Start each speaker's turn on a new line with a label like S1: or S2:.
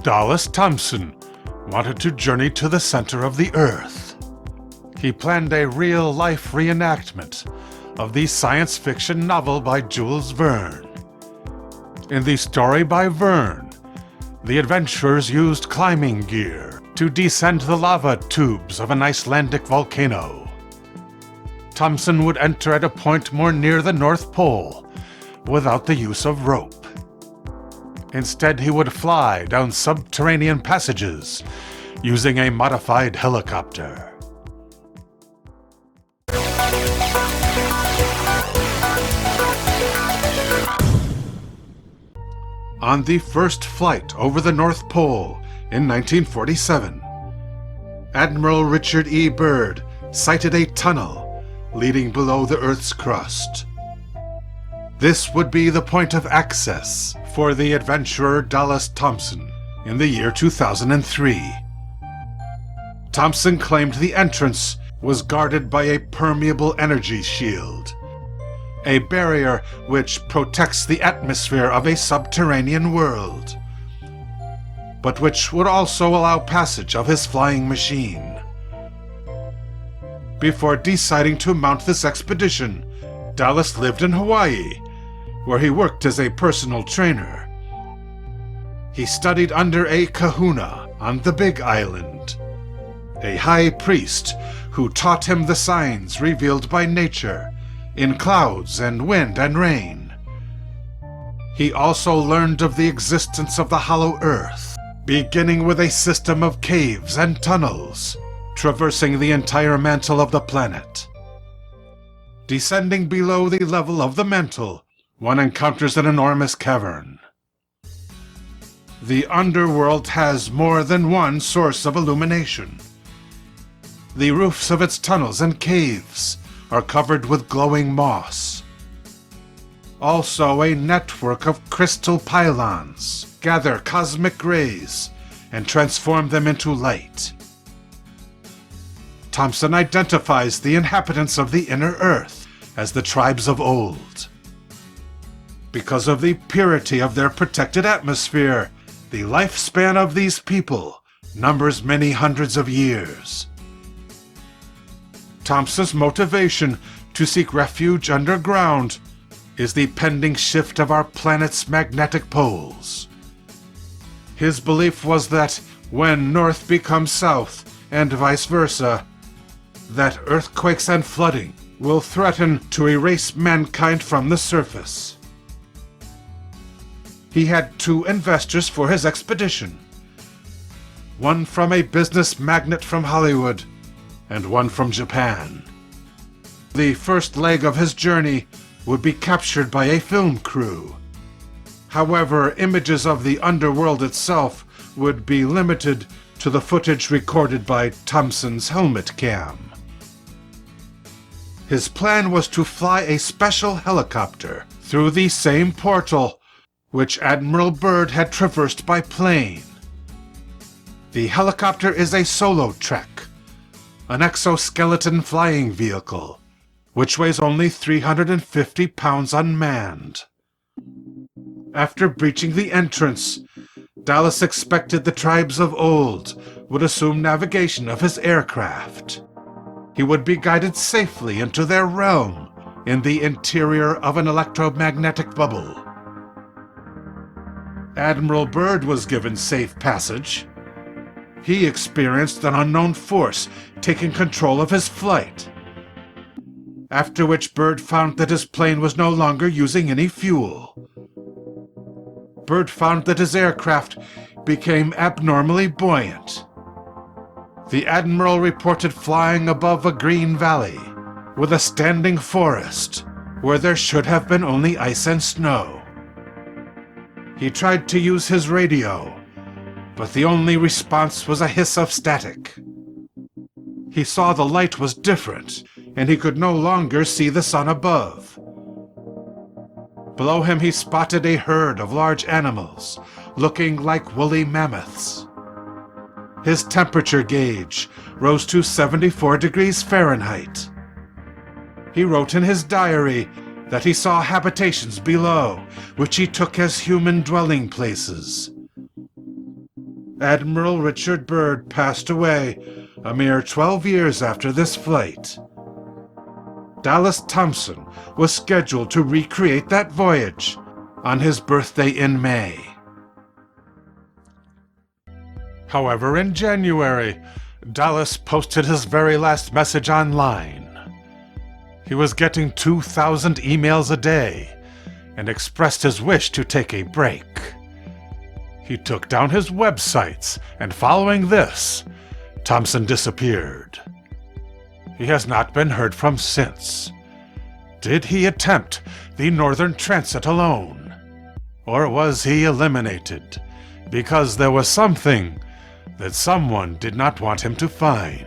S1: Dallas Thompson wanted to journey to the center of the Earth. He planned a real-life reenactment of the science fiction novel by Jules Verne. In the story by Verne, the adventurers used climbing gear to descend the lava tubes of an Icelandic volcano. Thompson would enter at a point more near the North Pole without the use of rope. Instead, he would fly down subterranean passages using a modified helicopter. On the first flight over the North Pole in 1947, Admiral Richard E. Byrd sighted a tunnel leading below the Earth's crust. This would be the point of access for the adventurer Dallas Thompson in the year 2003. Thompson claimed the entrance was guarded by a permeable energy shield, a barrier which protects the atmosphere of a subterranean world, but which would also allow passage of his flying machine. Before deciding to mount this expedition, Dallas lived in Hawaii, where he worked as a personal trainer. He studied under a kahuna on the Big Island, a high priest who taught him the signs revealed by nature in clouds and wind and rain. He also learned of the existence of the hollow earth, beginning with a system of caves and tunnels, traversing the entire mantle of the planet. Descending below the level of the mantle, one encounters an enormous cavern. The underworld has more than one source of illumination. The roofs of its tunnels and caves are covered with glowing moss. Also, a network of crystal pylons gather cosmic rays and transform them into light. Thompson identifies the inhabitants of the inner earth as the tribes of old. Because of the purity of their protected atmosphere, the lifespan of these people numbers many hundreds of years. Thompson's motivation to seek refuge underground is the pending shift of our planet's magnetic poles. His belief was that when north becomes south, and vice versa, that earthquakes and flooding will threaten to erase mankind from the surface. He had two investors for his expedition, one from a business magnate from Hollywood and one from Japan. The first leg of his journey would be captured by a film crew. However, images of the underworld itself would be limited to the footage recorded by Thompson's helmet cam. His plan was to fly a special helicopter through the same portal which Admiral Byrd had traversed by plane. The helicopter is a solo trek, an exoskeleton flying vehicle, which weighs only 350 pounds unmanned. After breaching the entrance, Dallas expected the tribes of old would assume navigation of his aircraft. He would be guided safely into their realm in the interior of an electromagnetic bubble. Admiral Byrd was given safe passage. He experienced an unknown force taking control of his flight, after which Byrd found that his plane was no longer using any fuel. Byrd found that his aircraft became abnormally buoyant. The Admiral reported flying above a green valley with a standing forest where there should have been only ice and snow. He tried to use his radio, but the only response was a hiss of static. He saw the light was different, and he could no longer see the sun above. Below him he spotted a herd of large animals, looking like woolly mammoths. His temperature gauge rose to 74 degrees Fahrenheit. He wrote in his diary that he saw habitations below, which he took as human dwelling places. Admiral Richard Byrd passed away a mere 12 years after this flight. Dallas Thompson was scheduled to recreate that voyage on his birthday in May. However, in January, Dallas posted his very last message online. He was getting 2,000 emails a day and expressed his wish to take a break. He took down his websites, and following this, Thompson disappeared. He has not been heard from since. Did he attempt the Northern Transit alone? Or was he eliminated because there was something that someone did not want him to find?